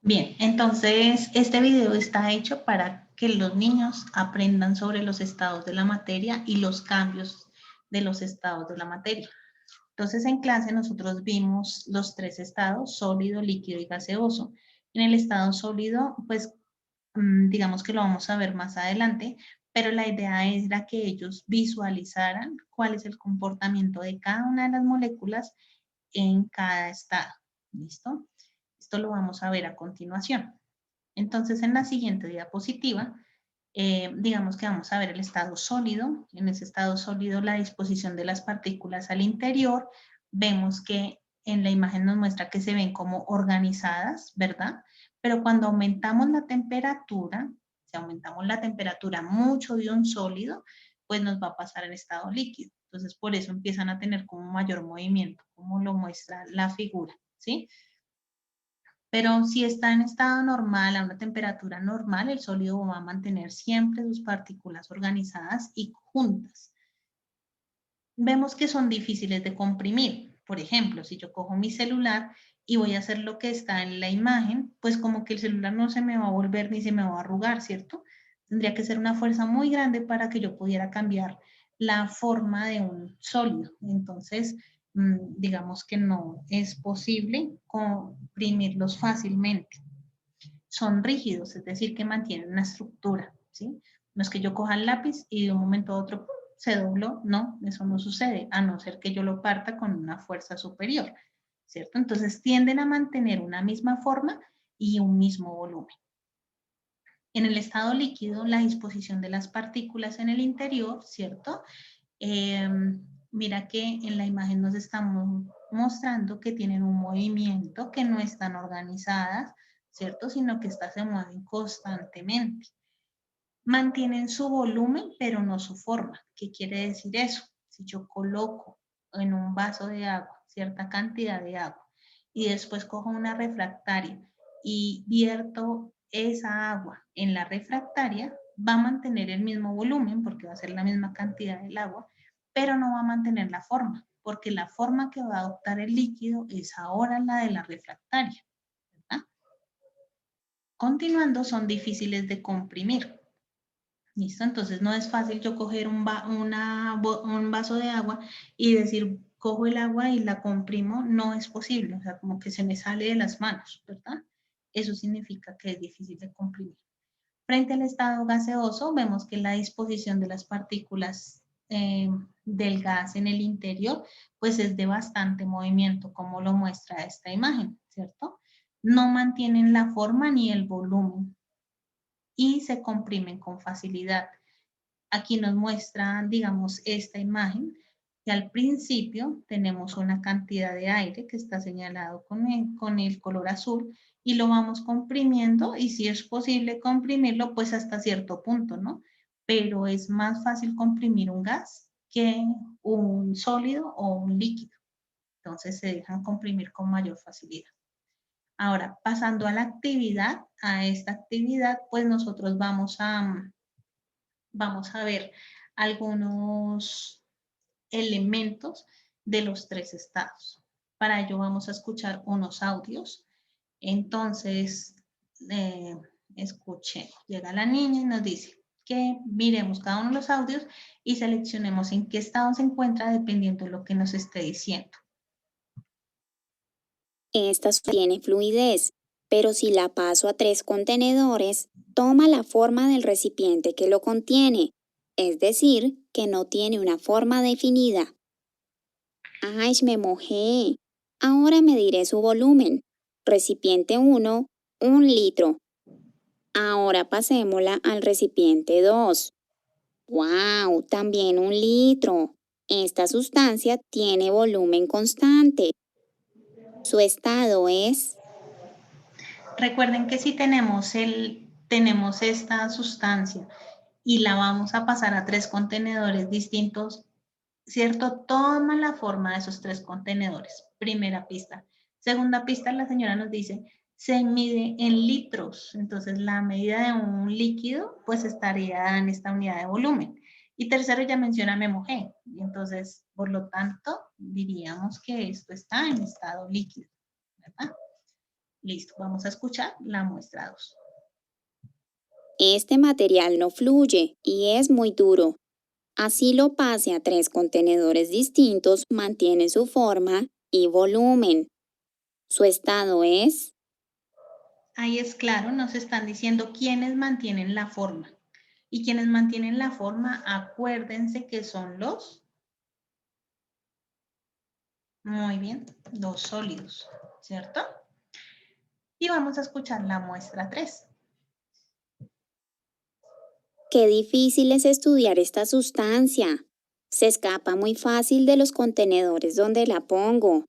Bien, entonces este video está hecho para que los niños aprendan sobre los estados de la materia y los cambios de los estados de la materia. Entonces en clase nosotros vimos los tres estados, sólido, líquido y gaseoso. En el estado sólido, pues digamos que lo vamos a ver más adelante, pero la idea era que ellos visualizaran cuál es el comportamiento de cada una de las moléculas en cada estado. ¿Listo? Esto lo vamos a ver a continuación. Entonces, en la siguiente diapositiva, digamos que vamos a ver el estado sólido. En ese estado sólido, la disposición de las partículas al interior. Vemos que en la imagen nos muestra que se ven como organizadas, ¿verdad? Pero cuando aumentamos la temperatura, si aumentamos la temperatura mucho de un sólido, pues nos va a pasar al estado líquido. Entonces, por eso empiezan a tener como mayor movimiento, como lo muestra la figura, ¿sí? Pero si está en estado normal, a una temperatura normal, el sólido va a mantener siempre sus partículas organizadas y juntas. Vemos que son difíciles de comprimir. Por ejemplo, si yo cojo mi celular y voy a hacer lo que está en la imagen, pues como que el celular no se me va a volver ni se me va a arrugar, ¿cierto? Tendría que ser una fuerza muy grande para que yo pudiera cambiar la forma de un sólido. Entonces, digamos que no es posible comprimirlos fácilmente. Son rígidos, es decir, que mantienen una estructura, ¿sí? No es que yo coja el lápiz y de un momento a otro se dobló, no, eso no sucede, a no ser que yo lo parta con una fuerza superior, ¿cierto? Entonces tienden a mantener una misma forma y un mismo volumen. En el estado líquido, la disposición de las partículas en el interior, ¿cierto? Mira que en la imagen nos estamos mostrando que tienen un movimiento, que no están organizadas, ¿cierto? Sino que estas se mueven constantemente. Mantienen su volumen, pero no su forma. ¿Qué quiere decir eso? Si yo coloco en un vaso de agua cierta cantidad de agua y después cojo una refractaria y vierto esa agua en la refractaria, va a mantener el mismo volumen porque va a ser la misma cantidad del agua, pero no va a mantener la forma, porque la forma que va a adoptar el líquido es ahora la de la refractaria, ¿verdad? Continuando, son difíciles de comprimir. ¿Listo? Entonces no es fácil yo coger un vaso de agua y decir, cojo el agua y la comprimo, no es posible, o sea, como que se me sale de las manos, ¿verdad? Eso significa que es difícil de comprimir. Frente al estado gaseoso, vemos que la disposición de las partículas del gas en el interior, pues es de bastante movimiento, como lo muestra esta imagen, ¿cierto? No mantienen la forma ni el volumen y se comprimen con facilidad. Aquí nos muestra, digamos, esta imagen, que al principio tenemos una cantidad de aire que está señalado con el color azul y lo vamos comprimiendo y si es posible comprimirlo, pues hasta cierto punto, ¿no? Pero es más fácil comprimir un gas que un sólido o un líquido. Entonces se dejan comprimir con mayor facilidad. Ahora, pasando a la actividad, a esta actividad, pues nosotros vamos a ver algunos elementos de los tres estados. Para ello vamos a escuchar unos audios. Entonces, escuchemos. Llega la niña y nos dice que miremos cada uno de los audios y seleccionemos en qué estado se encuentra dependiendo de lo que nos esté diciendo. Esta tiene fluidez, pero si la paso a 3 contenedores, toma la forma del recipiente que lo contiene, es decir, que no tiene una forma definida. ¡Ay, me mojé! Ahora mediré su volumen. Recipiente 1, 1 litro. Ahora pasémosla al recipiente 2. ¡Wow! También 1 litro. Esta sustancia tiene volumen constante. Su estado es... Recuerden que si tenemos esta sustancia y la vamos a pasar a 3 contenedores distintos, ¿cierto? Toma la forma de esos 3 contenedores. Primera pista. Segunda pista, la señora nos dice, se mide en litros. Entonces, la medida de un líquido, pues estaría en esta unidad de volumen. Y tercero, ya menciona me mojé. Y entonces, por lo tanto, diríamos que esto está en estado líquido, ¿verdad? Listo, vamos a escuchar la muestra 2. Este material no fluye y es muy duro. Así lo pase a 3 contenedores distintos, mantiene su forma y volumen. Su estado es, Ahí es claro, nos están diciendo quiénes mantienen la forma. Y quienes mantienen la forma, acuérdense que son muy bien, los sólidos, ¿cierto? Y vamos a escuchar la muestra 3. qué difícil es estudiar esta sustancia. Se escapa muy fácil de los contenedores donde la pongo.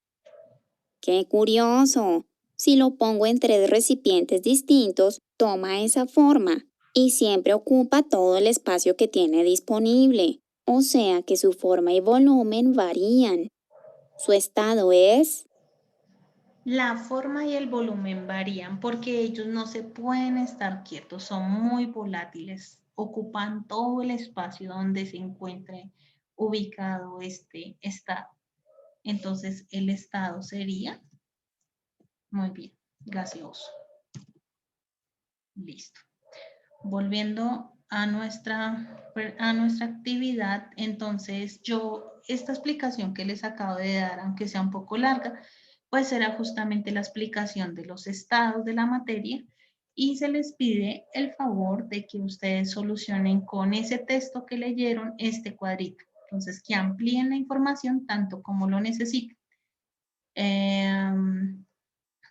Qué curioso. Si lo pongo en 3 recipientes distintos, toma esa forma y siempre ocupa todo el espacio que tiene disponible. O sea que su forma y volumen varían. Su estado es, La forma y el volumen varían porque ellos no se pueden estar quietos, son muy volátiles, ocupan todo el espacio donde se encuentre ubicado este estado. Entonces, el estado sería, muy bien, gaseoso. Listo. Volviendo a nuestra actividad, entonces esta explicación que les acabo de dar, aunque sea un poco larga, pues era justamente la explicación de los estados de la materia y se les pide el favor de que ustedes solucionen con ese texto que leyeron este cuadrito. Entonces, que amplíen la información tanto como lo necesiten.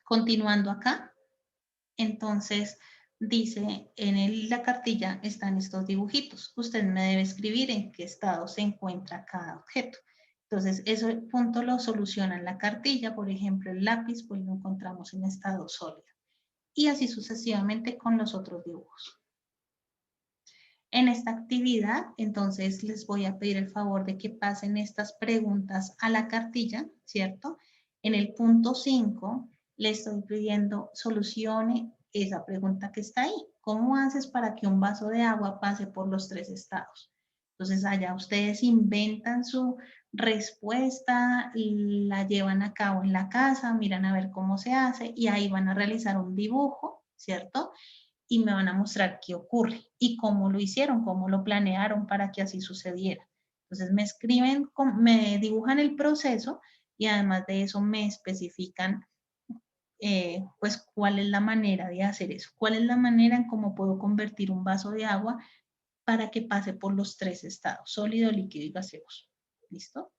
Continuando acá, entonces, dice, la cartilla están estos dibujitos. Usted me debe escribir en qué estado se encuentra cada objeto. Entonces, ese punto lo soluciona en la cartilla. Por ejemplo, el lápiz, pues lo encontramos en estado sólido. Y así sucesivamente con los otros dibujos. En esta actividad, entonces, les voy a pedir el favor de que pasen estas preguntas a la cartilla, ¿cierto? En el punto 5, le estoy pidiendo solucione esa pregunta que está ahí. ¿Cómo haces para que un vaso de agua pase por los 3 estados? Entonces, allá ustedes inventan su respuesta, la llevan a cabo en la casa, miran a ver cómo se hace y ahí van a realizar un dibujo, ¿cierto? Y me van a mostrar qué ocurre y cómo lo hicieron, cómo lo planearon para que así sucediera. Entonces me escriben, me dibujan el proceso y además de eso me especifican pues cuál es la manera de hacer eso, cuál es la manera en cómo puedo convertir un vaso de agua para que pase por los 3 estados, sólido, líquido y gaseoso. ¿Listo?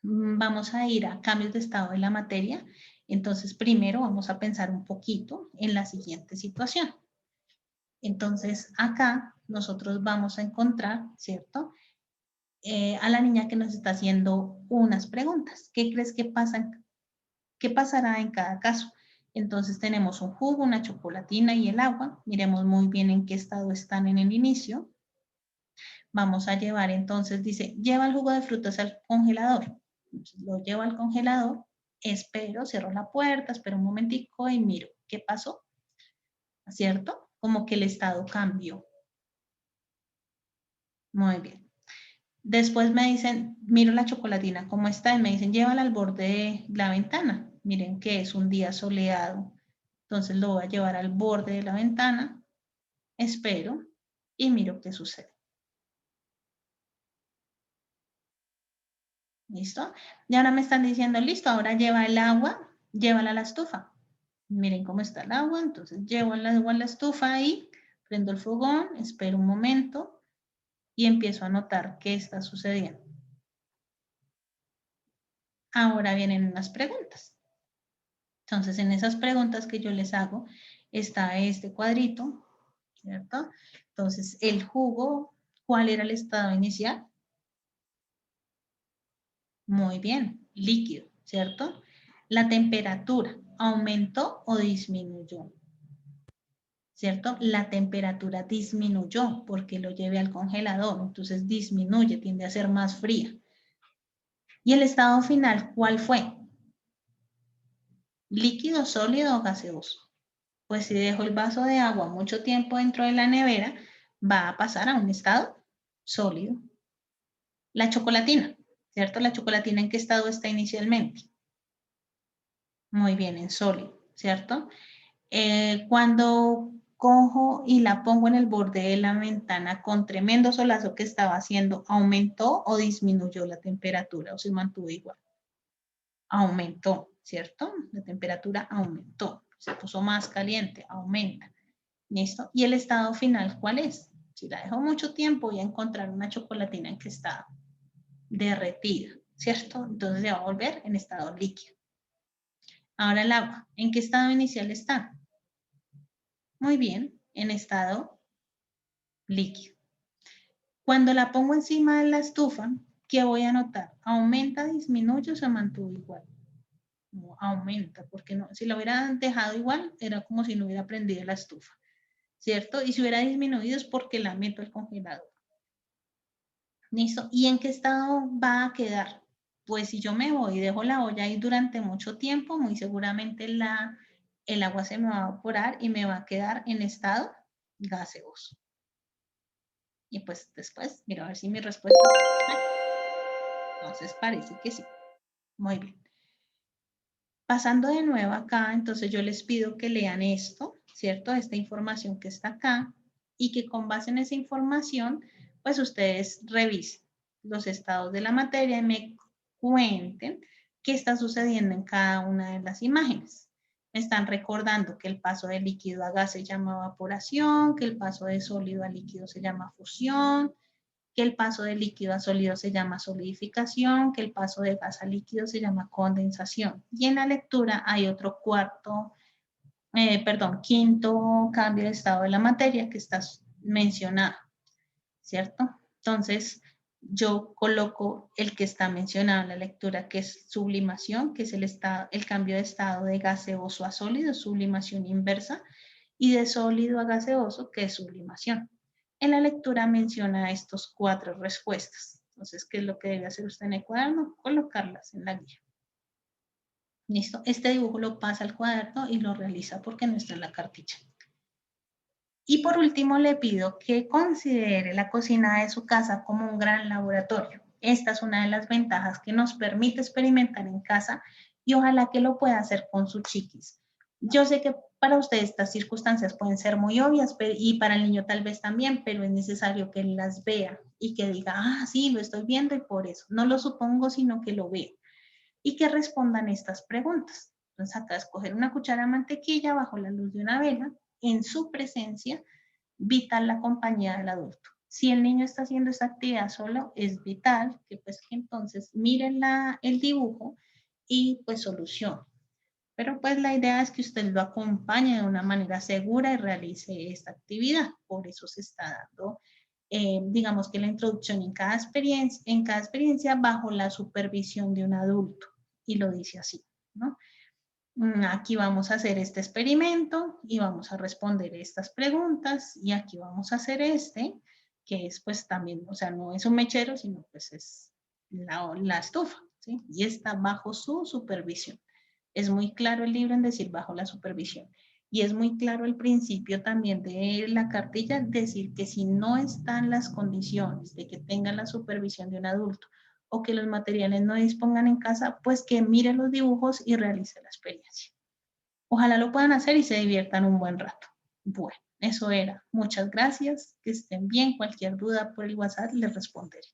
Vamos a ir a cambios de estado de la materia. Entonces, primero vamos a pensar un poquito en la siguiente situación. Entonces, acá nosotros vamos a encontrar, ¿cierto? A la niña que nos está haciendo unas preguntas. ¿Qué crees que pasa? ¿Qué pasará en cada caso? Entonces tenemos un jugo, una chocolatina y el agua. Miremos muy bien en qué estado están en el inicio. Vamos a llevar entonces, dice, lleva el jugo de frutas al congelador. Entonces, lo llevo al congelador, espero, cierro la puerta, espero un momentico y miro qué pasó, ¿cierto? Como que el estado cambió. Muy bien. Después me dicen, miro la chocolatina, ¿cómo está? Y me dicen, llévala al borde de la ventana. Miren que es un día soleado. Entonces lo voy a llevar al borde de la ventana, espero y miro qué sucede. ¿Listo? Y ahora me están diciendo, listo, ahora lleva el agua, llévala a la estufa. Miren cómo está el agua, entonces llevo el agua a la estufa ahí, prendo el fogón, espero un momento y empiezo a notar qué está sucediendo. Ahora vienen unas preguntas. Entonces, en esas preguntas que yo les hago, está este cuadrito, ¿cierto? Entonces, el jugo, ¿cuál era el estado inicial? Muy bien, líquido, ¿cierto? La temperatura, ¿aumentó o disminuyó? ¿Cierto? La temperatura disminuyó porque lo llevé al congelador, entonces disminuye, tiende a ser más fría. ¿Y el estado final cuál fue? ¿Líquido, sólido o gaseoso? Pues si dejo el vaso de agua mucho tiempo dentro de la nevera, va a pasar a un estado sólido. La chocolatina, ¿cierto? La chocolatina, ¿en qué estado está inicialmente? Muy bien, en sólido, ¿cierto? Cuando cojo y la pongo en el borde de la ventana con tremendo solazo que estaba haciendo, ¿aumentó o disminuyó la temperatura o se mantuvo igual? Aumentó, ¿cierto? La temperatura aumentó, se puso más caliente, aumenta. ¿Listo? ¿Y el estado final cuál es? Si la dejo mucho tiempo, voy a encontrar una chocolatina en que está derretida, ¿cierto? Entonces se va a volver en estado líquido. Ahora el agua, ¿en qué estado inicial está? Muy bien, en estado líquido. Cuando la pongo encima de la estufa, ¿qué voy a notar? ¿Aumenta, disminuye o se mantuvo igual? No, aumenta, porque no, si lo hubiera dejado igual, era como si no hubiera prendido la estufa, ¿cierto? Y si hubiera disminuido es porque la meto al congelador. ¿Listo? ¿Y en qué estado va a quedar? Pues si yo me voy y dejo la olla ahí durante mucho tiempo, muy seguramente el agua se me va a evaporar y me va a quedar en estado gaseoso. Y pues después, mira a ver si mi respuesta es correcta. Entonces parece que sí. Muy bien. Pasando de nuevo acá, entonces yo les pido que lean esto, ¿cierto? Esta información que está acá y que con base en esa información, pues ustedes revisen los estados de la materia y me cuenten qué está sucediendo en cada una de las imágenes. Me están recordando que el paso de líquido a gas se llama evaporación, que el paso de sólido a líquido se llama fusión, que el paso de líquido a sólido se llama solidificación, que el paso de gas a líquido se llama condensación. Y en la lectura hay otro quinto cambio de estado de la materia que está mencionado, ¿cierto? Entonces, yo coloco el que está mencionado en la lectura, que es sublimación, que es el cambio de estado de gaseoso a sólido, sublimación inversa, y de sólido a gaseoso, que es sublimación. En la lectura menciona estos 4 respuestas. Entonces, ¿qué es lo que debe hacer usted en el cuaderno? Colocarlas en la guía. ¿Listo? Este dibujo lo pasa al cuaderno y lo realiza porque no está en la cartilla. Y por último, le pido que considere la cocina de su casa como un gran laboratorio. Esta es una de las ventajas que nos permite experimentar en casa y ojalá que lo pueda hacer con sus chiquis. Yo sé que para usted estas circunstancias pueden ser muy obvias y para el niño tal vez también, pero es necesario que él las vea y que diga, ah, sí, lo estoy viendo y por eso. No lo supongo, sino que lo veo. Y que respondan estas preguntas. Entonces acá escoger una cuchara de mantequilla bajo la luz de una vela, en su presencia, vital la compañía del adulto. Si el niño está haciendo esta actividad solo, es vital que pues que entonces miren el dibujo y pues solucione. Pero pues la idea es que usted lo acompañe de una manera segura y realice esta actividad. Por eso se está dando, digamos que la introducción en cada experiencia bajo la supervisión de un adulto. Y lo dice así, ¿no? Aquí vamos a hacer este experimento y vamos a responder estas preguntas y aquí vamos a hacer que es pues también, o sea, no es un mechero, sino pues es la estufa, ¿sí? Y está bajo su supervisión. Es muy claro el libro en decir bajo la supervisión. Y es muy claro el principio también de la cartilla, decir que si no están las condiciones de que tengan la supervisión de un adulto o que los materiales no dispongan en casa, pues que mire los dibujos y realice la experiencia. Ojalá lo puedan hacer y se diviertan un buen rato. Bueno, eso era. Muchas gracias. Que estén bien. Cualquier duda por el WhatsApp les responderé.